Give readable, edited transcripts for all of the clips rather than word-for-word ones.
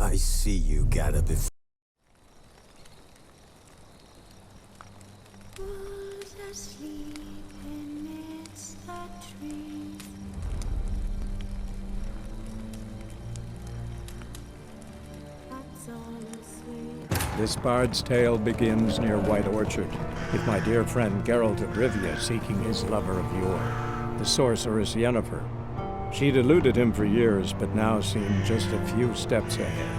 I see you got a before. Who's asleep amidst the trees? That's all asleep. This bard's tale begins near White Orchard, with my dear friend Geralt of Rivia seeking his lover of yore, the sorceress Yennefer. She'd eluded him for years, but now seemed just a few steps ahead.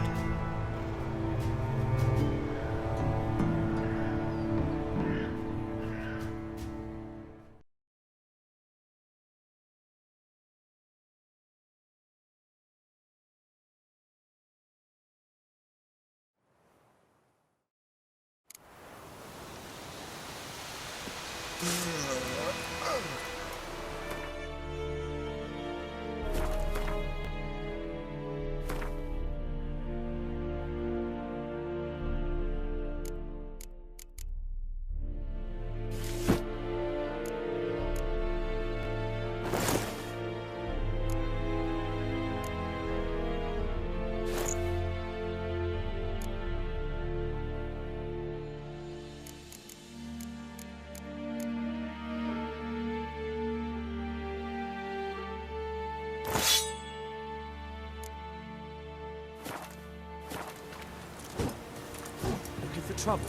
Looking for trouble?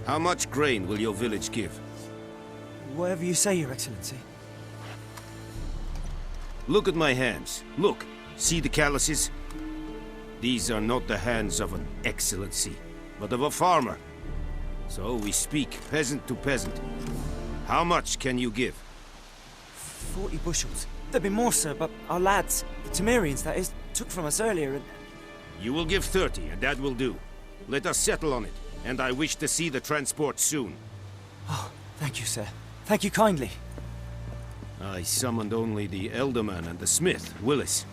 How much grain will your village give? Whatever you say, Your Excellency. Look at my hands. Look. See the calluses? These are not the hands of an excellency, but of a farmer. So we speak peasant to peasant. How much can you give? 40 bushels. There'd be more, sir, but our lads, the Temerians, that is, took from us earlier and... You will give 30, and that will do. Let us settle on it, and I wish to see the transport soon. Oh, thank you, sir. Thank you kindly. I summoned only the Elderman and the smith, Willis.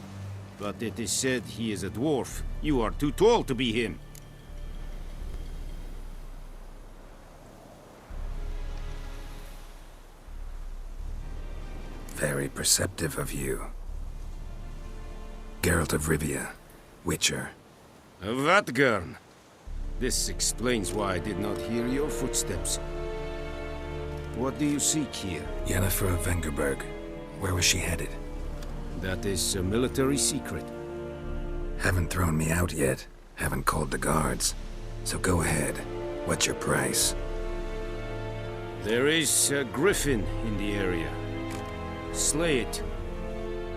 But it is said he is a dwarf. You are too tall to be him. Very perceptive of you. Geralt of Rivia, Witcher. Vatgern. This explains why I did not hear your footsteps. What do you seek here? Yennefer of Vengerberg. Where was she headed? That is a military secret. Haven't thrown me out yet. Haven't called the guards. So go ahead. What's your price? There is a griffin in the area. Slay it.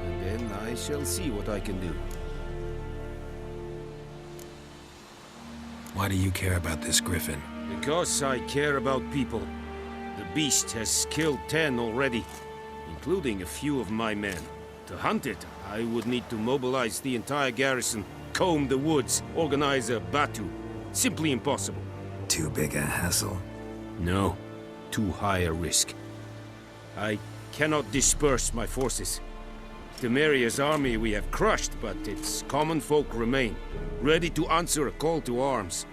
And then I shall see what I can do. Why do you care about this griffin? Because I care about people. The beast has killed 10 already, including a few of my men. To hunt it, I would need to mobilize the entire garrison, comb the woods, organize a batu. Simply impossible. Too big a hassle? No. Too high a risk. I cannot disperse my forces. Temeria's army we have crushed, but its common folk remain, ready to answer a call to arms.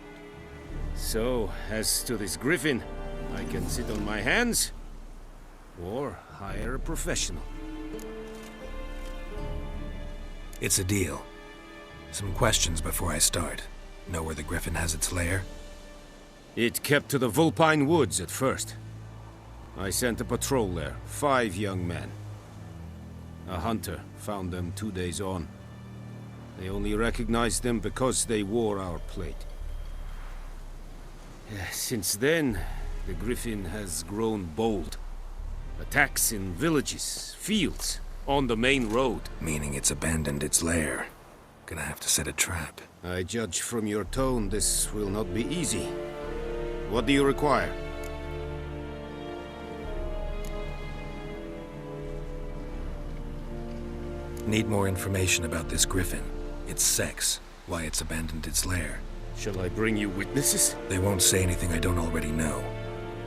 So, as to this griffin, I can sit on my hands, or hire a professional. It's a deal. Some questions before I start. Know where the griffin has its lair? It kept to the Vulpine Woods at first. I sent a patrol there, 5 young men. A hunter found them 2 days on. They only recognized them because they wore our plate. Since then, the griffin has grown bold. Attacks in villages, fields, on the main road. Meaning it's abandoned its lair. Gonna have to set a trap. I judge from your tone this will not be easy. What do you require? Need more information about this griffin. Its sex, why it's abandoned its lair. Shall I bring you witnesses? They won't say anything I don't already know.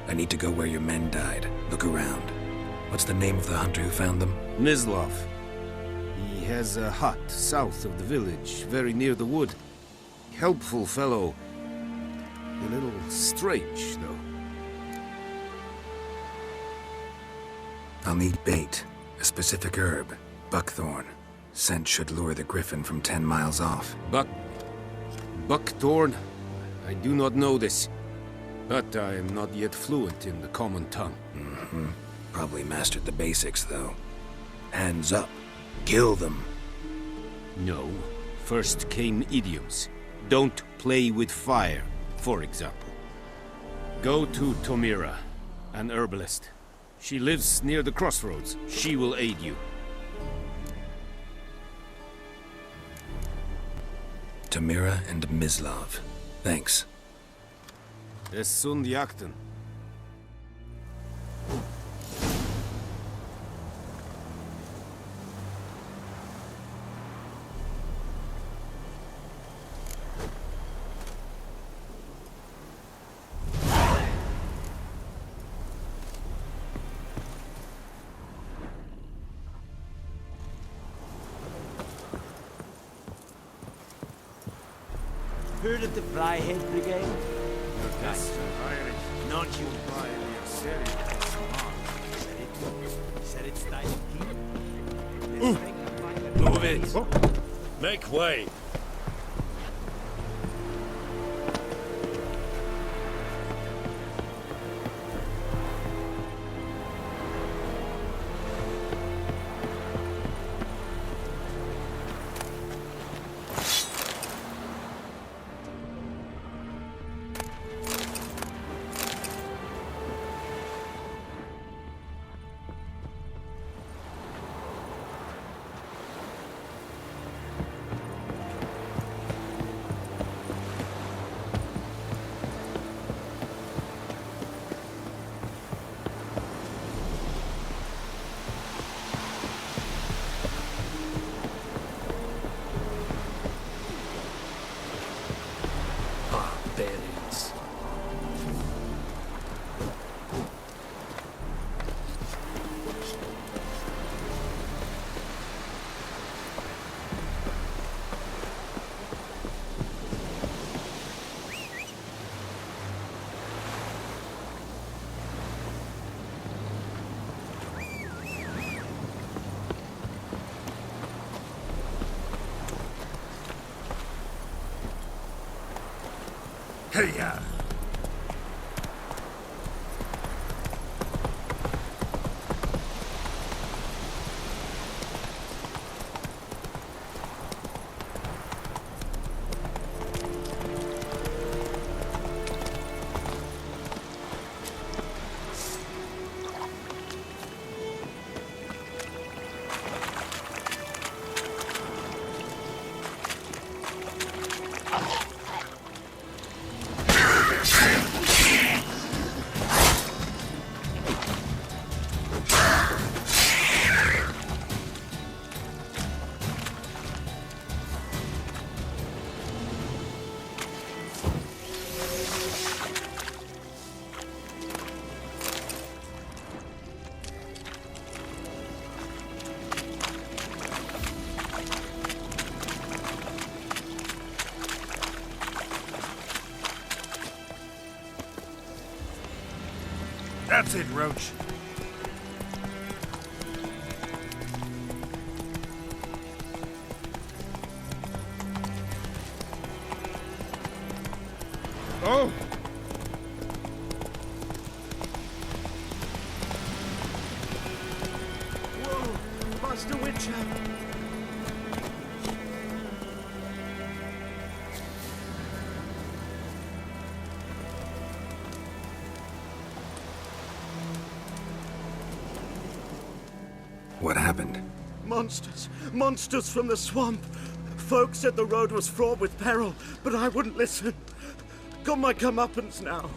I need to go where your men died. Look around. What's the name of the hunter who found them? Mislav. He has a hut south of the village, very near the wood. Helpful fellow. A little strange, though. I'll need bait, a specific herb, buckthorn. Scent should lure the griffin from 10 miles off. Buckthorn? I do not know this. But I am not yet fluent in the common tongue. Probably mastered the basics, though. Hands up. Kill them. No. First came idioms. Don't play with fire, for example. Go to Tomira, an herbalist. She lives near the crossroads. She will aid you. Tomira and Mislav. Thanks. Es sunt jakten. Heard of the Flyhead Brigade? Yes, Not you. Said it's styling Move it! Make way! Barbarians. Hey-ya! That's it, Roach. Oh! Whoa! Master Witcher! What happened? Monsters! Monsters from the swamp! Folks said the road was fraught with peril, but I wouldn't listen. Got my comeuppance now.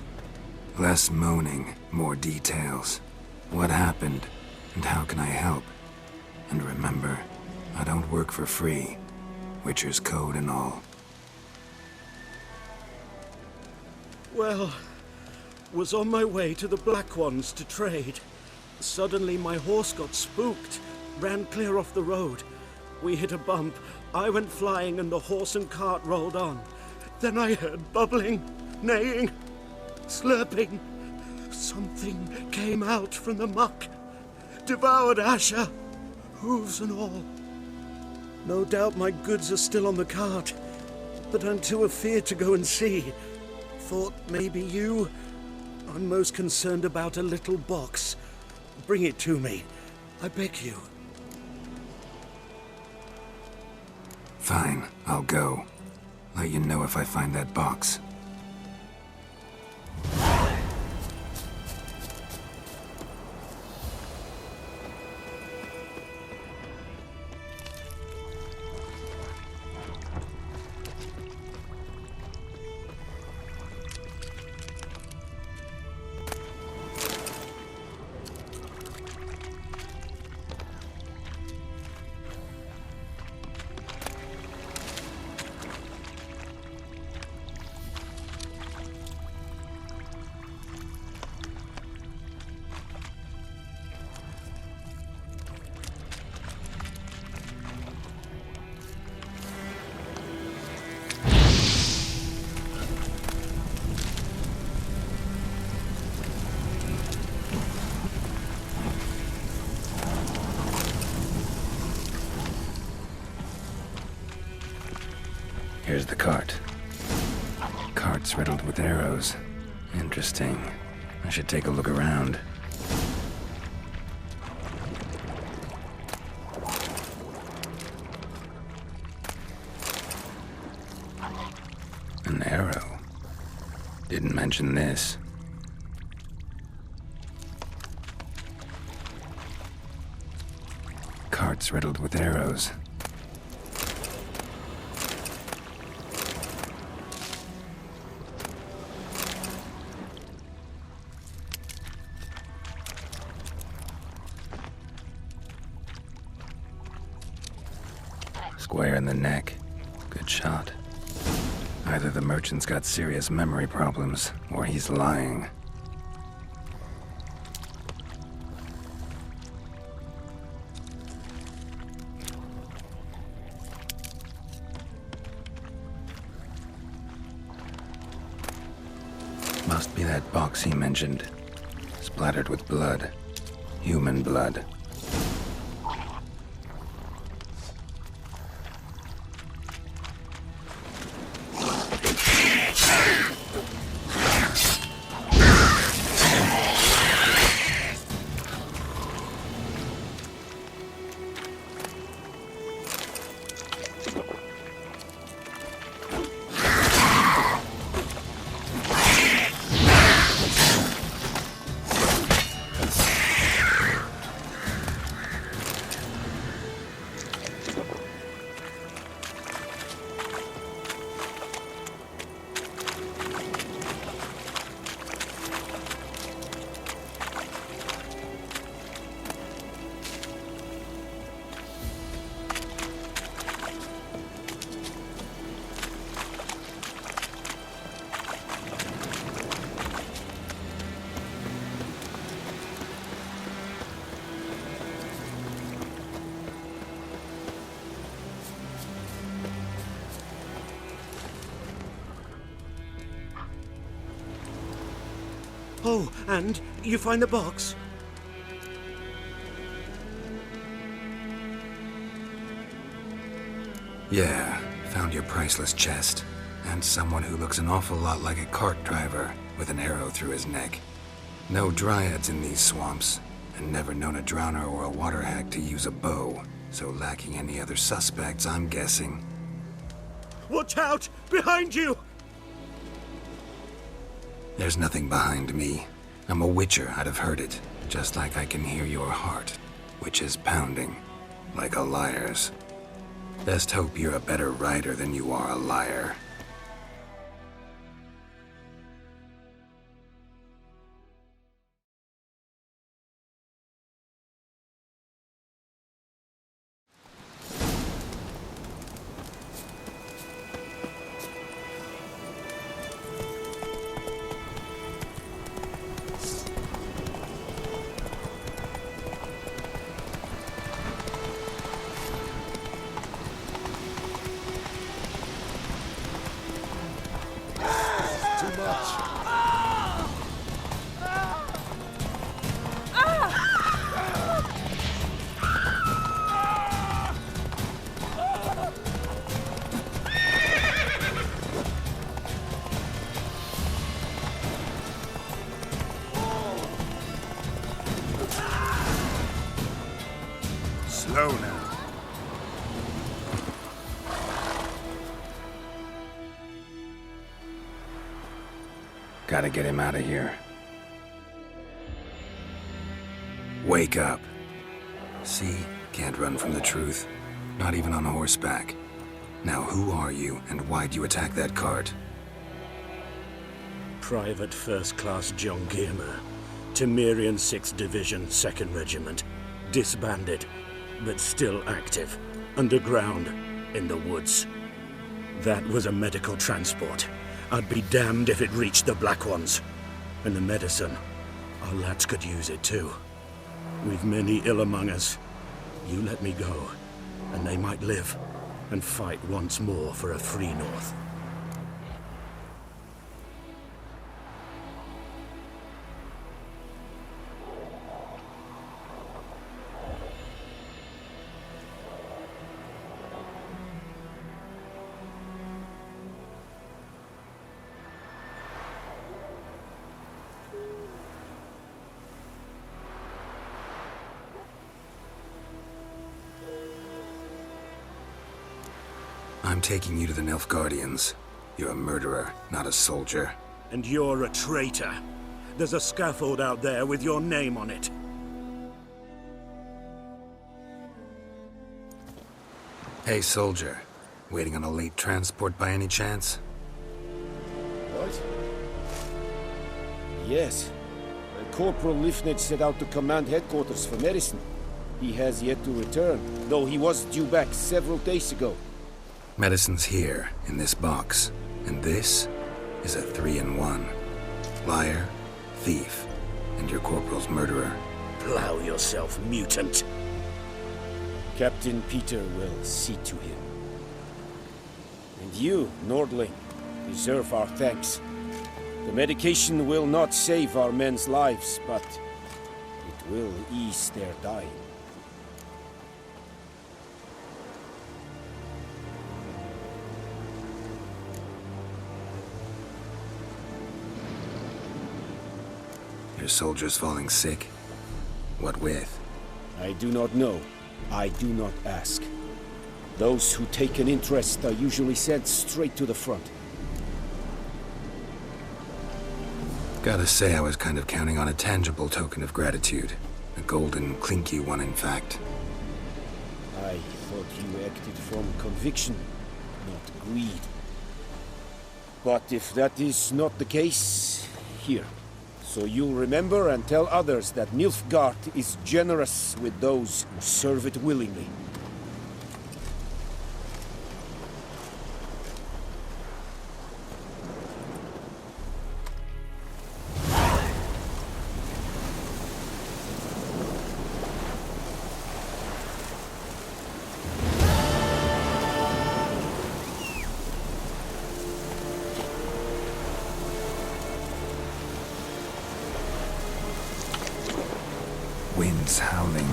Less moaning, more details. What happened, and how can I help? And remember, I don't work for free. Witcher's code and all. Well, was on my way to the Black Ones to trade. Suddenly my horse got spooked, ran clear off the road. We hit a bump, I went flying and the horse and cart rolled on. Then I heard bubbling, neighing, slurping. Something came out from the muck, devoured Asher, hooves and all. No doubt my goods are still on the cart, but I'm too afeard to go and see. Thought maybe you... I'm most concerned about a little box. Bring it to me. I beg you. Fine, I'll go. Let you know if I find that box. Here's the cart. Cart's riddled with arrows. Interesting. I should take a look around. An arrow. Didn't mention this. Cart's riddled with arrows. Square in the neck. Good shot. Either the merchant's got serious memory problems, or he's lying. Must be that box he mentioned. Splattered with blood. Human blood. Oh, and you find the box? Yeah, found your priceless chest. And someone who looks an awful lot like a cart driver, with an arrow through his neck. No dryads in these swamps, and never known a drowner or a water hag to use a bow, so lacking any other suspects, I'm guessing. Watch out! Behind you! There's nothing behind me. I'm a witcher, I'd have heard it. Just like I can hear your heart, which is pounding, like a liar's. Best hope you're a better rider than you are a liar. Slow now. Gotta get him out of here. Wake up. See? Can't run from the truth. Not even on horseback. Now who are you, and why'd you attack that cart? Private First Class John Giermer, Temerian 6th Division, 2nd Regiment. Disbanded, but still active. Underground, in the woods. That was a medical transport. I'd be damned if it reached the Black Ones. And the medicine, our lads could use it too. We've many ill among us. You let me go, and they might live, and fight once more for a free North. I'm taking you to the Nilfgaardians. You're a murderer, not a soldier. And you're a traitor. There's a scaffold out there with your name on it. Hey, soldier. Waiting on a late transport by any chance? What? Yes. Corporal Lifnitz set out to command headquarters for medicine. He has yet to return, though he was due back several days ago. Medicine's here, in this box. And this is a 3-in-1. Liar, thief, and your corporal's murderer. Plow yourself, mutant. Captain Peter will see to him. And you, Nordling, deserve our thanks. The medication will not save our men's lives, but it will ease their dying. Your soldiers falling sick? What with? I do not know. I do not ask. Those who take an interest are usually sent straight to the front. Gotta say, I was kind of counting on a tangible token of gratitude. A golden, clinky one, in fact. I thought you acted from conviction, not greed. But if that is not the case, here. So you'll remember and tell others that Nilfgaard is generous with those who serve it willingly. Wind's howling.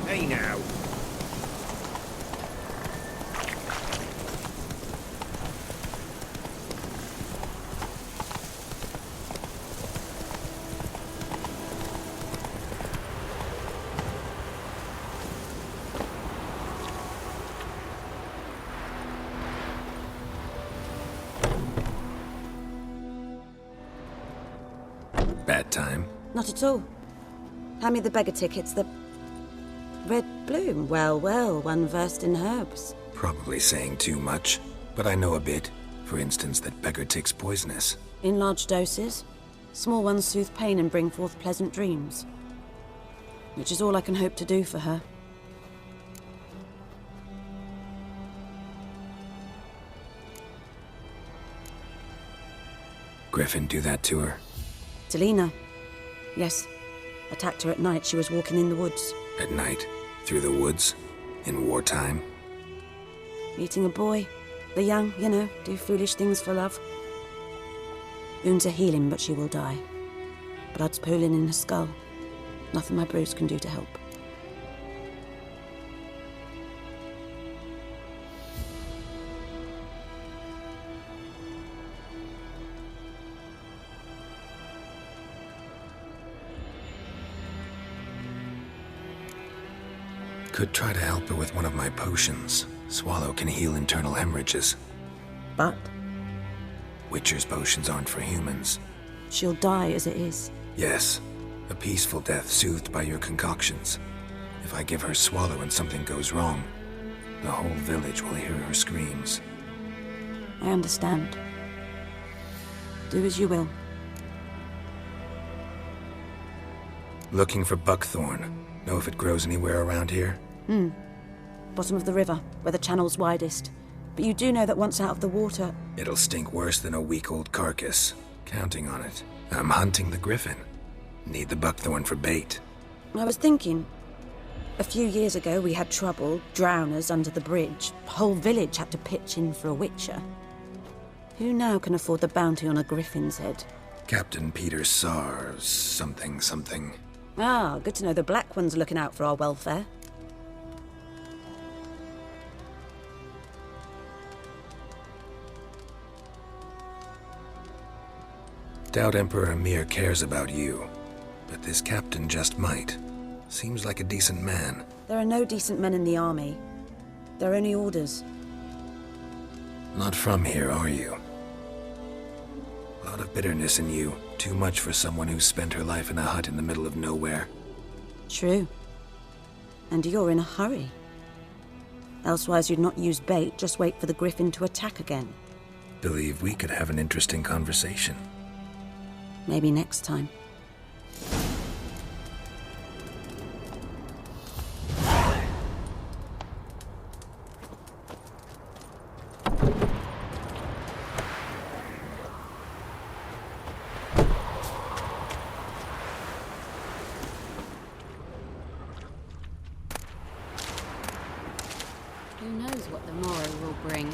Hey now. Bad time? Not at all. Hand me the beggar tickets, the... Red bloom. Well, well, one versed in herbs. Probably saying too much, but I know a bit. For instance, that beggar tick's poisonous. In large doses. Small ones soothe pain and bring forth pleasant dreams. Which is all I can hope to do for her. Griffin do that to her? Delina. Yes. Attacked her at night. She was walking in the woods. At night? Through the woods? In wartime? Meeting a boy. The young, you know, do foolish things for love. Wounds are healing, but she will die. Blood's pooling in her skull. Nothing my bruise can do to help. Could try to help her with one of my potions. Swallow can heal internal hemorrhages. But Witcher's potions aren't for humans. she'll die as it is. Yes, a peaceful death soothed by your concoctions. If I give her Swallow and something goes wrong, the whole village will hear her screams. I understand. Do as you will. Looking for buckthorn. Know if it grows anywhere around here? Bottom of the river, where the channel's widest. But you do know that once out of the water... It'll stink worse than a week-old carcass. Counting on it. I'm hunting the griffin. Need the buckthorn for bait. I was thinking... A few years ago we had trouble, drowners under the bridge. Whole village had to pitch in for a witcher. Who now can afford the bounty on a griffin's head? Captain Peter Sars, something. Ah, good to know the Black One's looking out for our welfare. Doubt Emperor Emir cares about you, but this captain just might. Seems like a decent man. There are no decent men in the army. They're only orders. Not from here, are you? Lot of bitterness in you. Too much for someone who spent her life in a hut in the middle of nowhere. True. And you're in a hurry. Elsewise you'd not use bait, just wait for the griffin to attack again. Believe we could have an interesting conversation. Maybe next time. Who knows what the morrow will bring?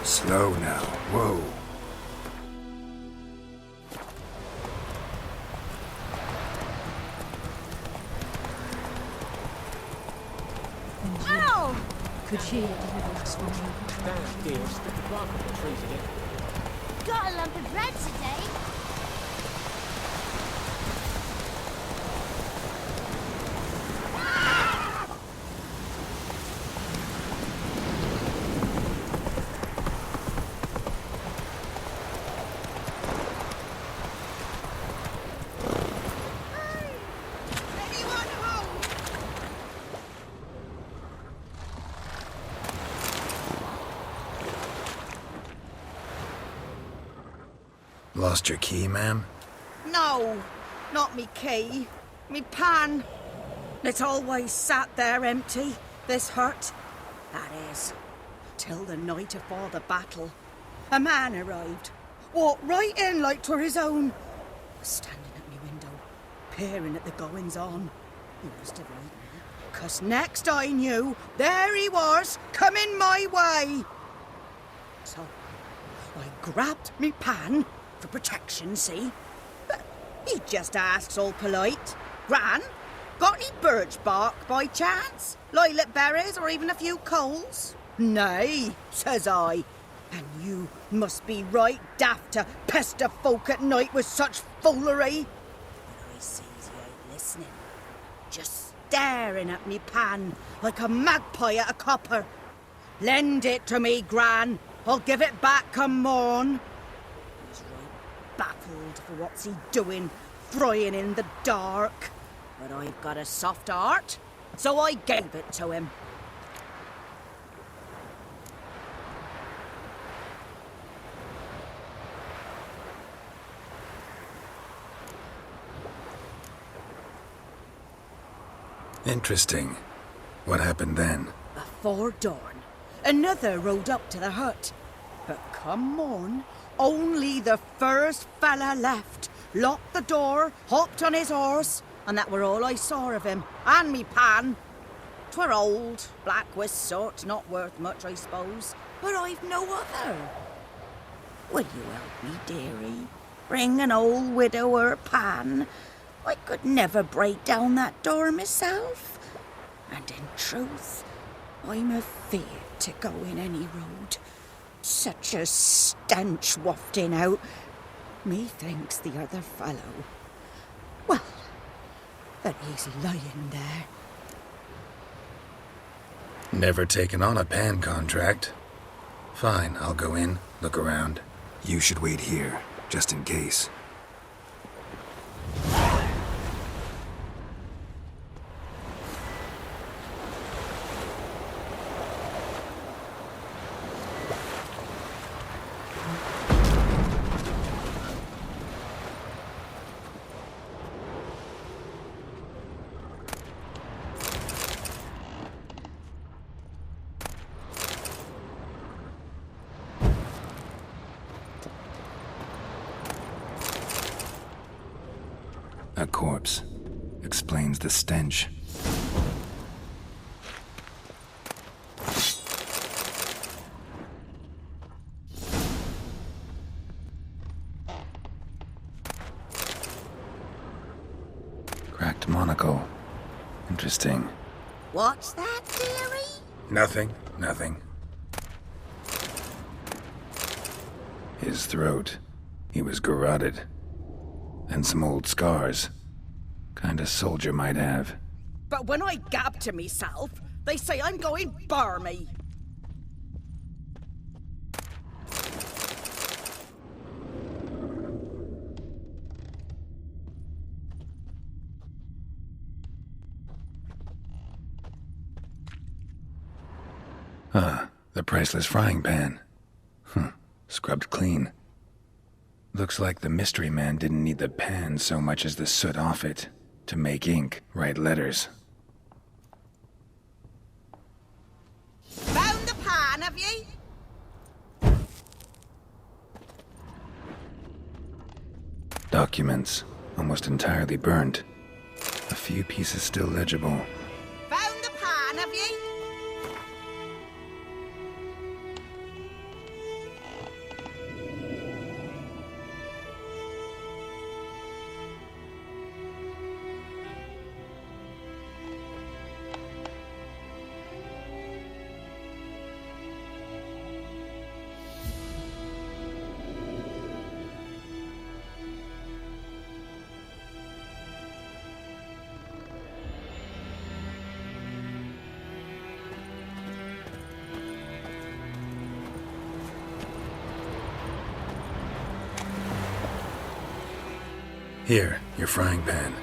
Slow now. Whoa. Ow! Could she deliver us from you? That, dear, stick the bark of the trees again. Got a lump of bread today. Anyone home? Lost your key, ma'am? No, not me key. Me pan. It's always sat there empty, this hut. That is, till the night afore the battle. A man arrived, walked right in like 'twere his own. Was standing at me window, peering at the goings-on. He must have heard me, 'cause next I knew, there he was, coming my way. So, I grabbed me pan, for protection, see? But he just asks all polite, Gran, got any birch bark by chance? Lilac berries or even a few coals? Nay, says I. And you must be right daft to pester folk at night with such foolery. But I sees you ain't listening. Just staring at me pan like a magpie at a copper. Lend it to me, Gran. I'll give it back come morn. He's right baffled for what's he doing, frying in the dark. But I've got a soft heart, so I gave it to him. Interesting. What happened then? Before dawn, another rode up to the hut. But come morn, only the first fella left, locked the door, hopped on his horse, and that were all I saw of him, and me pan. 'Twere old, black-wist sort, not worth much, I suppose, but I've no other. Will you help me, dearie? Bring an old widower pan? I could never break down that door myself. And in truth, I'm afeard to go in any road. Such a stench wafting out. Methinks the other fellow, well, that he's lying there. Never taken on a pan contract. Fine, I'll go in, look around. You should wait here, just in case. A corpse. Explains the stench. Cracked monocle. Interesting. What's that, dearie? Nothing. His throat. He was garroted. And some old scars. Kind of soldier might have. But when I gab to myself, they say I'm going barmy. The priceless frying pan. Scrubbed clean. Looks like the mystery man didn't need the pan so much as the soot off it to make ink, write letters. Found the pan, have ye? Documents, almost entirely burned. A few pieces still legible. Found the pan, have ye? Here, your frying pan.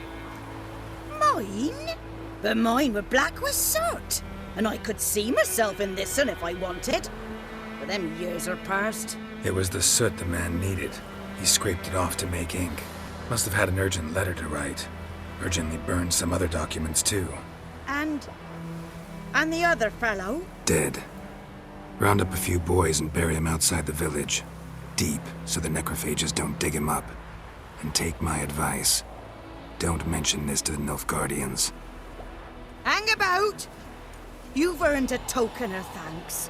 Mine? But mine were black with soot. And I could see myself in this one if I wanted. But them years are past. It was the soot the man needed. He scraped it off to make ink. Must have had an urgent letter to write. Urgently burned some other documents too. And the other fellow? Dead. Round up a few boys and bury him outside the village. Deep, so the necrophages don't dig him up. And take my advice. Don't mention this to the Nilfgaardians. Hang about! You've earned a token of thanks.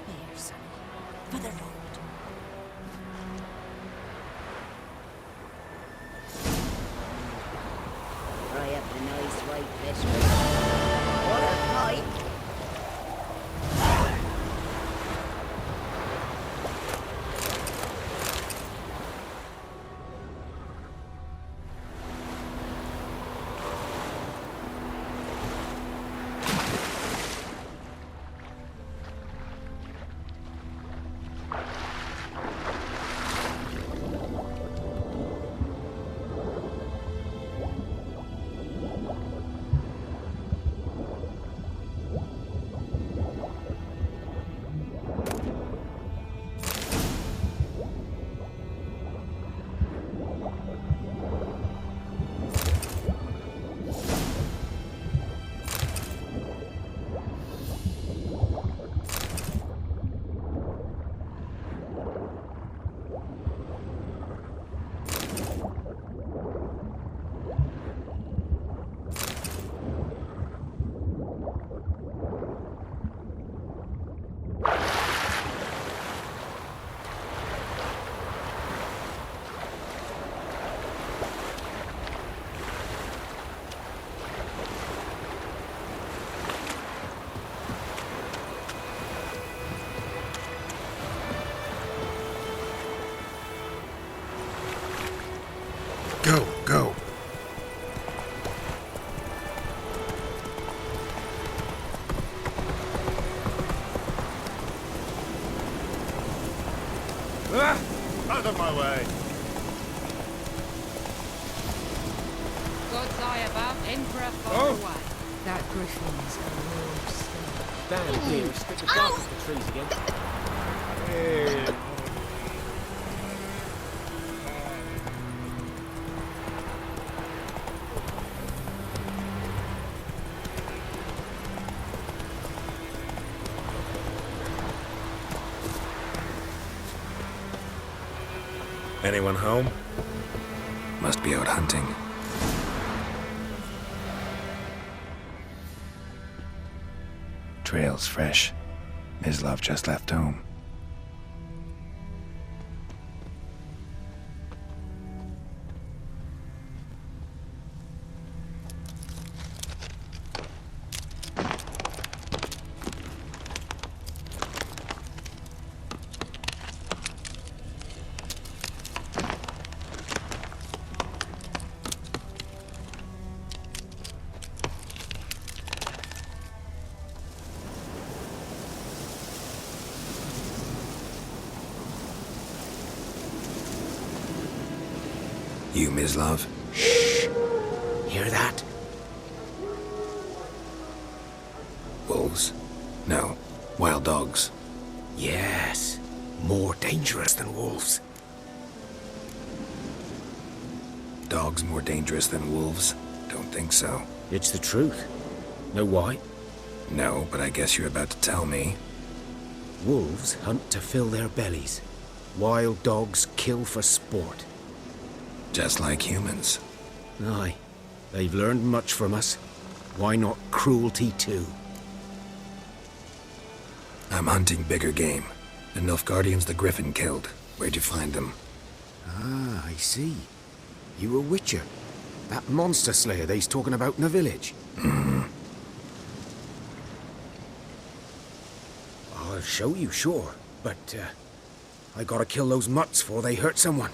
Here, sonny, for the road. Fry up a nice white fish with or a pike. Go, go. Out of my way. God's eye above, Emperor far away. That griffin is a real star. Damn, dear, stick the dark of the trees again. Anyone home? Must be out hunting. Trail's fresh. Mislav just left home. You, Mislav? Shh! Hear that? Wolves? No. Wild dogs. Yes. More dangerous than wolves. Dogs more dangerous than wolves? Don't think so. It's the truth. Know why? No, but I guess you're about to tell me. Wolves hunt to fill their bellies. Wild dogs kill for sport. Just like humans. Aye. They've learned much from us. Why not cruelty too? I'm hunting bigger game. The Nilfgaardians the Griffin killed. Where'd you find them? Ah, I see. You a witcher. That monster slayer they's talking about in the village. Mm-hmm. I'll show you, sure. But, I gotta kill those mutts before they hurt someone.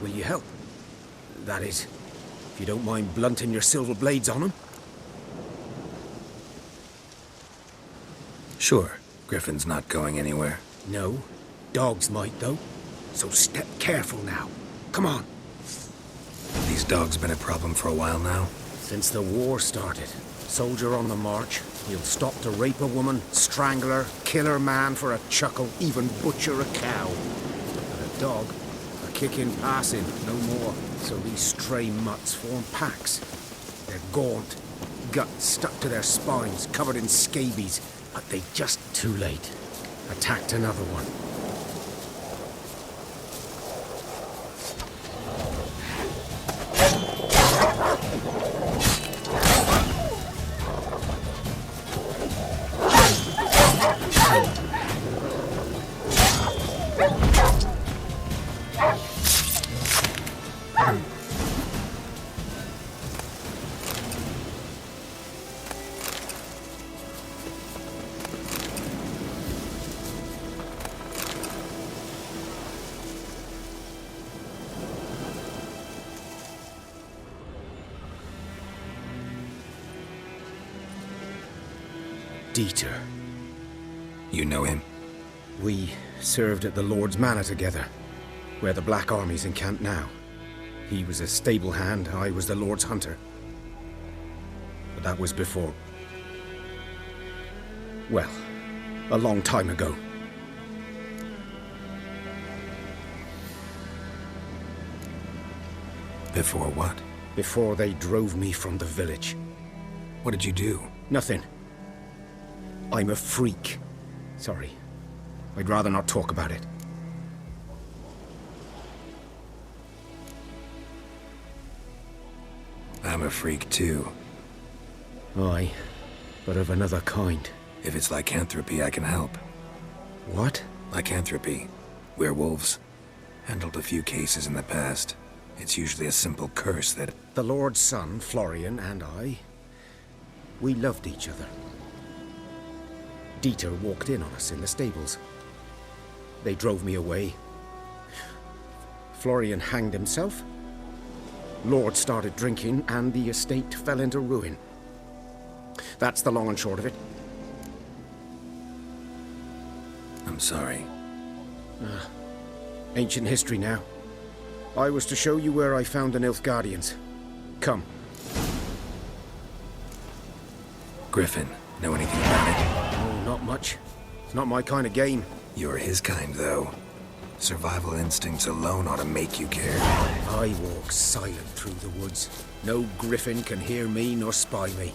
Will you help? That is, if you don't mind blunting your silver blades on them. Sure. Griffin's not going anywhere. No. Dogs might, though. So step careful now. Come on. These dogs been a problem for a while now? Since the war started. Soldier on the march. He'll stop to rape a woman, strangle her, kill her man for a chuckle, even butcher a cow. But a dog, a kick in passing, no more. So these stray mutts form packs. They're gaunt, guts stuck to their spines, covered in scabies. But they just too late. Attacked another one. Dieter. You know him? We served at the Lord's Manor together, where the Black Army's encamped now. He was a stable hand, I was the Lord's hunter. But that was before... well, a long time ago. Before what? Before they drove me from the village. What did you do? Nothing. I'm a freak. Sorry. I'd rather not talk about it. I'm a freak too. Aye, but of another kind. If it's lycanthropy, I can help. What? Lycanthropy. Werewolves. Handled a few cases in the past. It's usually a simple curse that... The Lord's son, Florian, and I... we loved each other. Dieter walked in on us in the stables. They drove me away. Florian hanged himself. Lord started drinking, and the estate fell into ruin. That's the long and short of it. I'm sorry. Ancient history now. I was to show you where I found the Nilfgaardians. Come. Griffin, know anything about it? Oh, not much. It's not my kind of game. You're his kind, though. Survival instincts alone ought to make you care. I walk silent through the woods. No griffin can hear me nor spy me.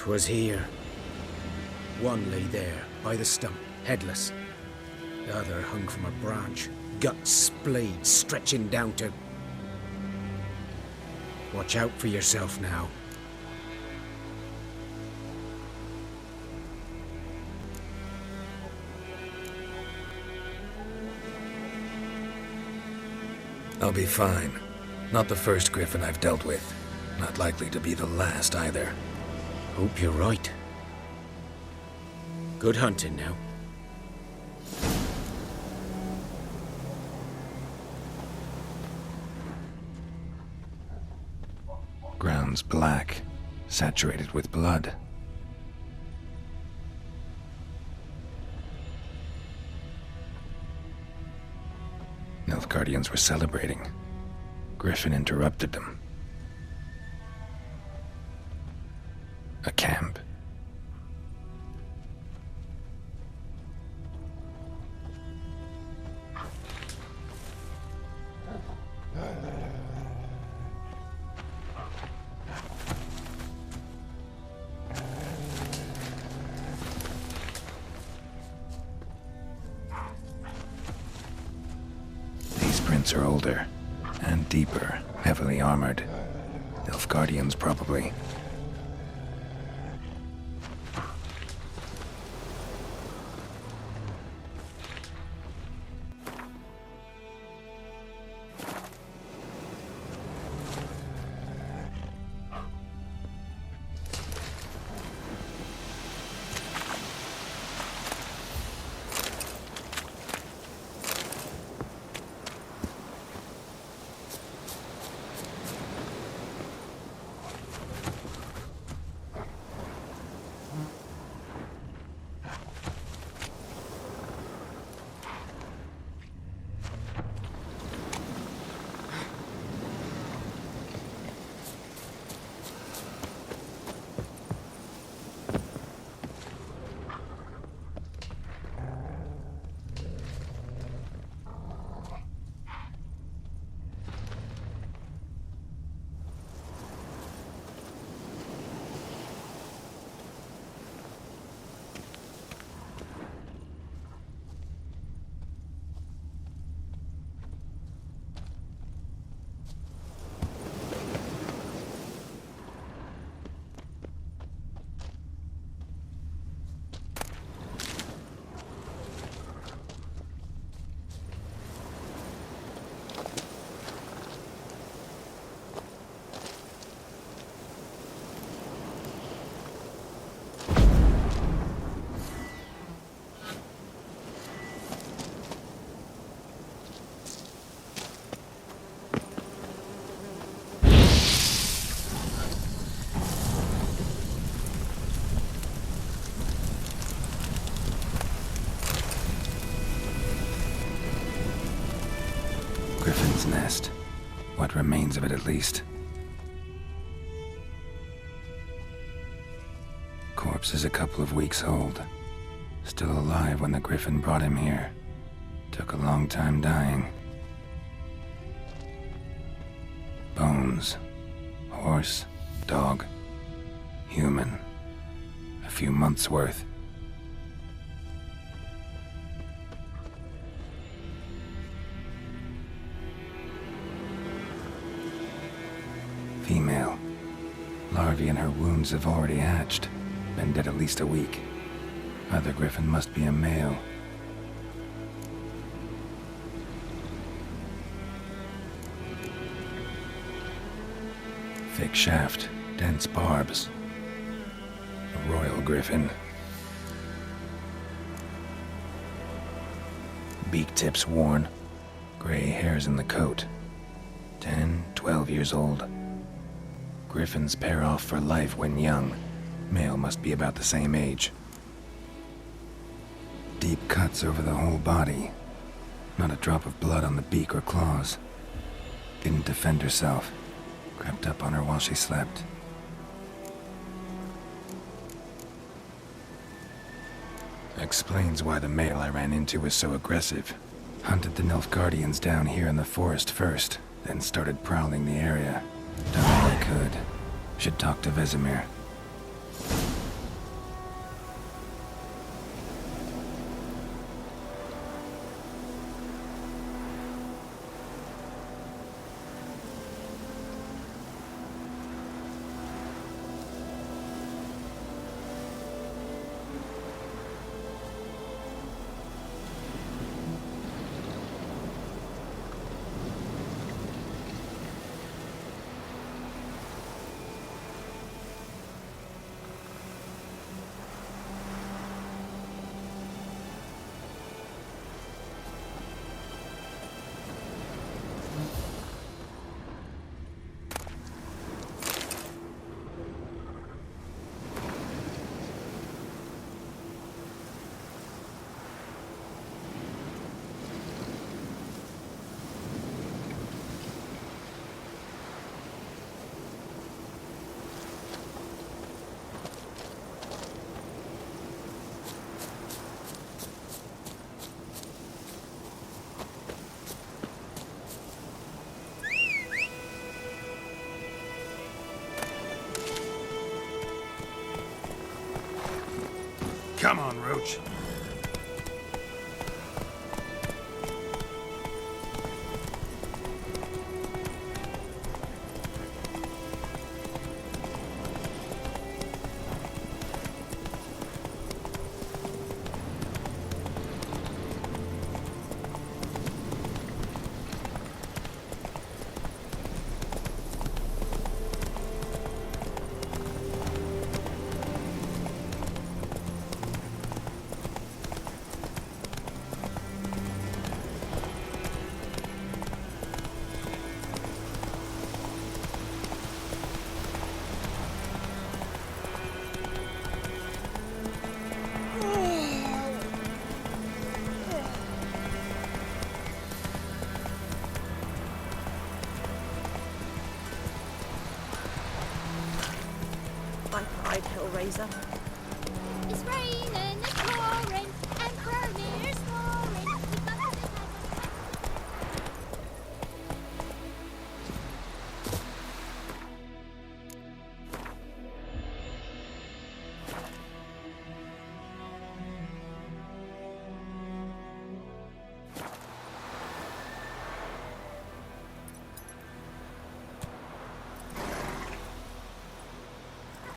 Was here. One lay there, by the stump, headless. The other hung from a branch, guts splayed, stretching down to... Watch out for yourself now. I'll be fine. Not the first griffin I've dealt with. Not likely to be the last either. Hope you're right. Good hunting now. Ground's black, saturated with blood. Nilfgaardians were celebrating. Griffin interrupted them. A camp. These prints are older and deeper, heavily armored. Nilfgaardians, probably. griffin's nest. What remains of it, at least. Corpse is a couple of weeks old. Still alive when the griffin brought him here. Took a long time dying. Bones. Horse, dog, human. A few months' worth. Female. Larvae in her wounds have already hatched. Been dead at least a week. Other griffin must be a male. Thick shaft, dense barbs. A royal griffin. Beak tips worn. Gray hairs in the coat. 10, 12 years old. Griffins pair off for life when young. Male must be about the same age. Deep cuts over the whole body. Not a drop of blood on the beak or claws. Didn't defend herself. Crept up on her while she slept. Explains why the male I ran into was so aggressive. Hunted the Nilfgaardians down here in the forest first, then started prowling the area. Done all I could. Should talk to Vesemir. Come on, Roach. I cried, Hellraiser.